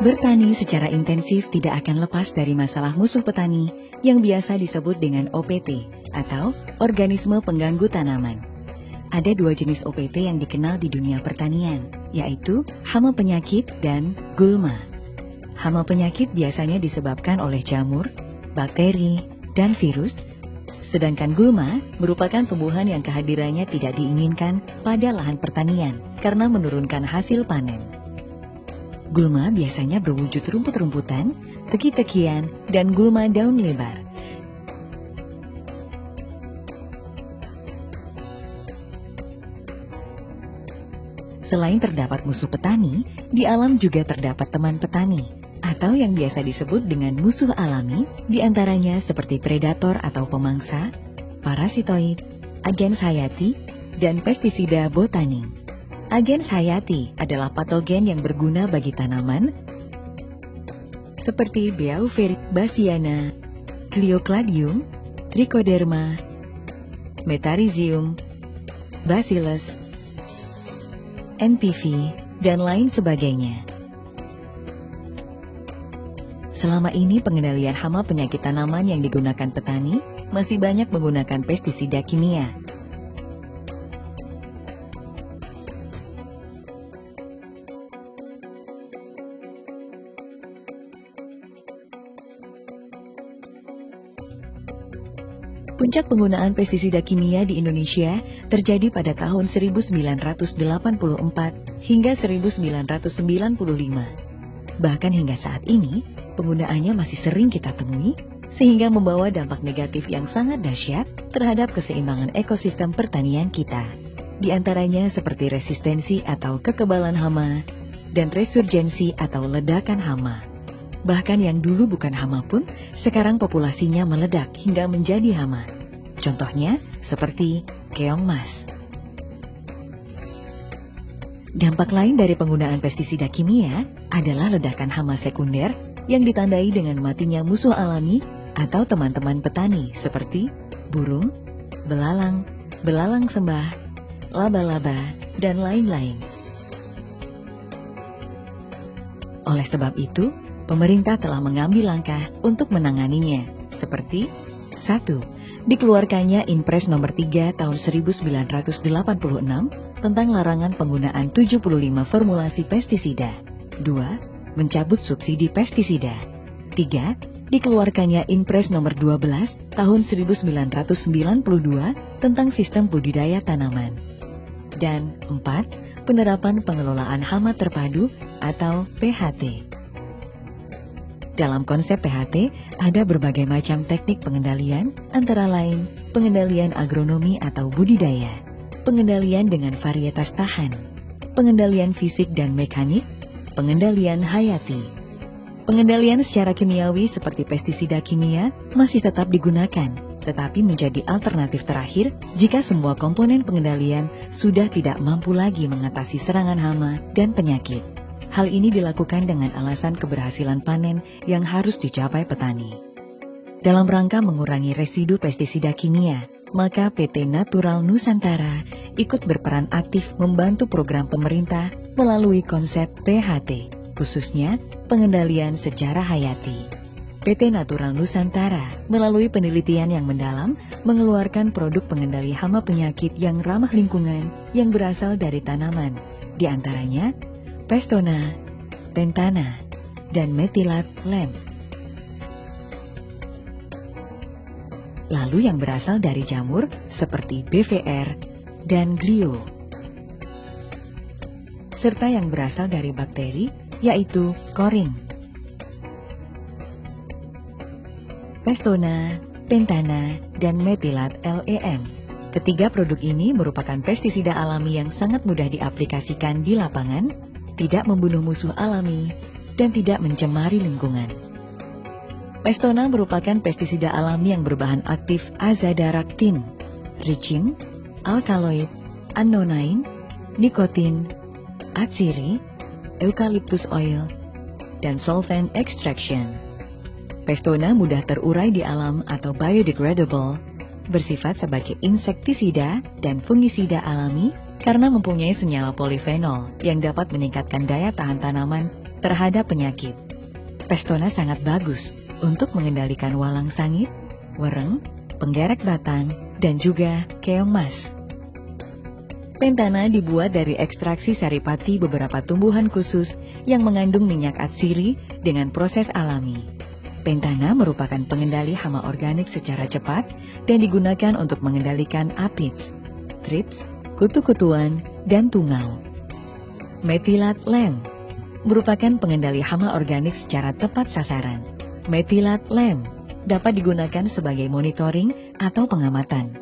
Bertani secara intensif tidak akan lepas dari masalah musuh petani yang biasa disebut dengan OPT atau organisme pengganggu tanaman. Ada dua jenis OPT yang dikenal di dunia pertanian, yaitu hama penyakit dan gulma. Hama penyakit biasanya disebabkan oleh jamur, bakteri, dan virus, sedangkan gulma merupakan tumbuhan yang kehadirannya tidak diinginkan pada lahan pertanian karena menurunkan hasil panen. Gulma biasanya berwujud rumput-rumputan, teki-tekian, dan gulma daun lebar. Selain terdapat musuh petani, di alam juga terdapat teman petani, atau yang biasa disebut dengan musuh alami, diantaranya seperti predator atau pemangsa, parasitoid, agens hayati, dan pestisida botani. Agens hayati adalah patogen yang berguna bagi tanaman seperti Beauveria bassiana, Cleocladium, Trichoderma, Metarhizium, Bacillus, NPV, dan lain sebagainya. Selama ini pengendalian hama penyakit tanaman yang digunakan petani masih banyak menggunakan pestisida kimia. Puncak penggunaan pestisida kimia di Indonesia terjadi pada tahun 1984 hingga 1995. Bahkan hingga saat ini, penggunaannya masih sering kita temui, sehingga membawa dampak negatif yang sangat dahsyat terhadap keseimbangan ekosistem pertanian kita. Di antaranya seperti resistensi atau kekebalan hama, dan resurgensi atau ledakan hama. Bahkan yang dulu bukan hama pun, sekarang populasinya meledak hingga menjadi hama. Contohnya seperti keong mas. Dampak lain dari penggunaan pestisida kimia adalah ledakan hama sekunder yang ditandai dengan matinya musuh alami atau teman-teman petani seperti burung, belalang, belalang sembah, laba-laba, dan lain-lain. Oleh sebab itu, pemerintah telah mengambil langkah untuk menanganinya, seperti 1. Dikeluarkannya Inpres nomor 3 tahun 1986 tentang larangan penggunaan 75 formulasi pestisida. 2. Mencabut subsidi pestisida. 3. Dikeluarkannya Inpres nomor 12 tahun 1992 tentang sistem budidaya tanaman. Dan 4. Penerapan pengelolaan hama terpadu atau PHT. Dalam konsep PHT, ada berbagai macam teknik pengendalian, antara lain pengendalian agronomi atau budidaya, pengendalian dengan varietas tahan, pengendalian fisik dan mekanik, pengendalian hayati. Pengendalian secara kimiawi seperti pestisida kimia masih tetap digunakan, tetapi menjadi alternatif terakhir jika semua komponen pengendalian sudah tidak mampu lagi mengatasi serangan hama dan penyakit. Hal ini dilakukan dengan alasan keberhasilan panen yang harus dicapai petani. Dalam rangka mengurangi residu pestisida kimia, maka PT Natural Nusantara ikut berperan aktif membantu program pemerintah melalui konsep PHT, khususnya pengendalian secara hayati. PT Natural Nusantara melalui penelitian yang mendalam mengeluarkan produk pengendali hama penyakit yang ramah lingkungan yang berasal dari tanaman, di antaranya Pestona, Pentana, dan Metilat Lem. Lalu yang berasal dari jamur seperti BVR dan Glio. Serta yang berasal dari bakteri yaitu Korin. Pestona, Pentana, dan Metilat LEM. Ketiga produk ini merupakan pestisida alami yang sangat mudah diaplikasikan di lapangan, tidak membunuh musuh alami, dan tidak mencemari lingkungan. Pestona merupakan pestisida alami yang berbahan aktif azadirachtin, ricin, alkaloid, annonine, nikotin, atsiri, eucalyptus oil, dan solvent extraction. Pestona mudah terurai di alam atau biodegradable, bersifat sebagai insektisida dan fungisida alami karena mempunyai senyawa polifenol yang dapat meningkatkan daya tahan tanaman terhadap penyakit. Pestona sangat bagus untuk mengendalikan walang sangit, wereng, penggerek batang, dan juga keong mas. Pentana dibuat dari ekstraksi saripati beberapa tumbuhan khusus yang mengandung minyak atsiri dengan proses alami. Pentana merupakan pengendali hama organik secara cepat dan digunakan untuk mengendalikan aphids, thrips, kutu-kutuan, dan tungau. Methylat lem merupakan pengendali hama organik secara tepat sasaran. Methylat lem dapat digunakan sebagai monitoring atau pengamatan,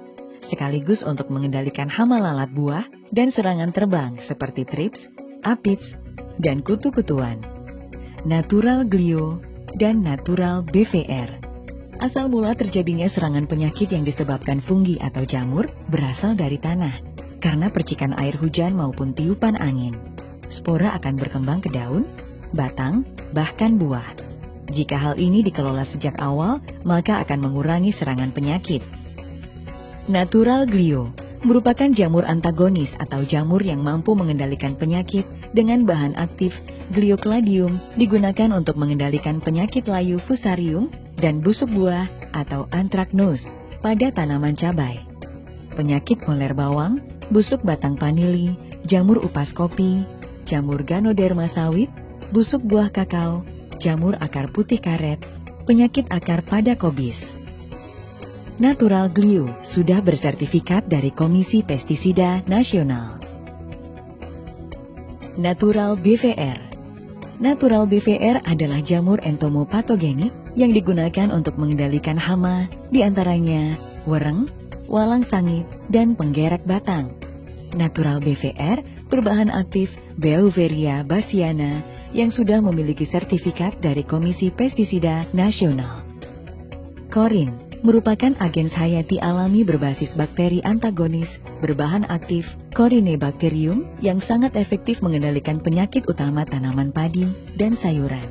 sekaligus untuk mengendalikan hama lalat buah dan serangan terbang seperti thrips, aphids, dan kutu-kutuan. Natural Glio dan Natural BVR. Asal mula terjadinya serangan penyakit yang disebabkan fungi atau jamur berasal dari tanah, karena percikan air hujan maupun tiupan angin. Spora akan berkembang ke daun, batang, bahkan buah. Jika hal ini dikelola sejak awal, maka akan mengurangi serangan penyakit. Natural Glio merupakan jamur antagonis atau jamur yang mampu mengendalikan penyakit dengan bahan aktif Gliocladium, digunakan untuk mengendalikan penyakit layu fusarium dan busuk buah atau anthracnose pada tanaman cabai. Penyakit moler bawang, busuk batang vanili, jamur upas kopi, jamur Ganoderma sawit, busuk buah kakao, jamur akar putih karet, penyakit akar pada kobis. Natural Glio sudah bersertifikat dari Komisi Pestisida Nasional. Natural BVR. Natural BVR adalah jamur entomopatogenik yang digunakan untuk mengendalikan hama, diantaranya wereng, walang sangit, dan penggerek batang. Natural BVR berbahan aktif Beauveria bassiana yang sudah memiliki sertifikat dari Komisi Pestisida Nasional. Korin merupakan agens hayati alami berbasis bakteri antagonis berbahan aktif Corynebacterium yang sangat efektif mengendalikan penyakit utama tanaman padi dan sayuran.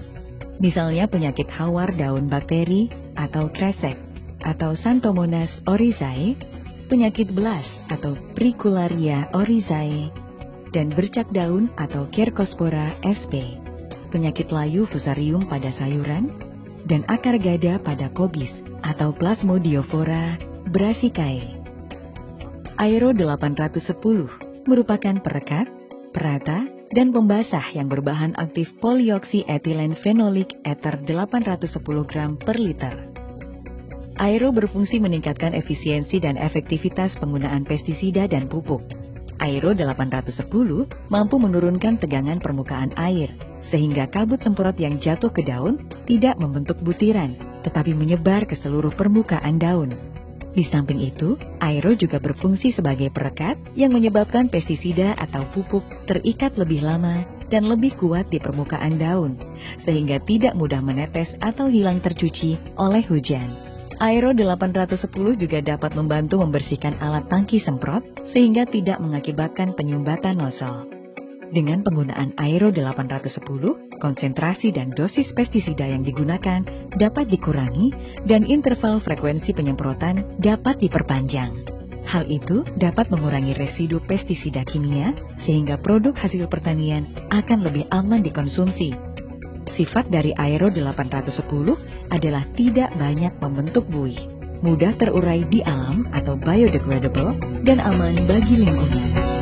Misalnya penyakit hawar daun bakteri atau kresek atau Xanthomonas oryzae, penyakit belas atau Pricularia oryzae, dan bercak daun atau Cercospora sp, penyakit layu fusarium pada sayuran, dan akar gada pada kobis atau Plasmodiofora brassicae. Aero 810 merupakan perekat, perata, dan pembasah yang berbahan aktif polioksietilen fenolik ether 810 gram per liter. Aero berfungsi meningkatkan efisiensi dan efektivitas penggunaan pestisida dan pupuk. Aero 810 mampu menurunkan tegangan permukaan air, sehingga kabut semprot yang jatuh ke daun tidak membentuk butiran, tetapi menyebar ke seluruh permukaan daun. Di samping itu, Aero juga berfungsi sebagai perekat yang menyebabkan pestisida atau pupuk terikat lebih lama dan lebih kuat di permukaan daun, sehingga tidak mudah menetes atau hilang tercuci oleh hujan. Aero 810 juga dapat membantu membersihkan alat tangki semprot sehingga tidak mengakibatkan penyumbatan nozzle. Dengan penggunaan Aero 810, konsentrasi dan dosis pestisida yang digunakan dapat dikurangi dan interval frekuensi penyemprotan dapat diperpanjang. Hal itu dapat mengurangi residu pestisida kimia sehingga produk hasil pertanian akan lebih aman dikonsumsi. Sifat dari Aero 810 adalah tidak banyak membentuk buih, mudah terurai di alam atau biodegradable, dan aman bagi lingkungan.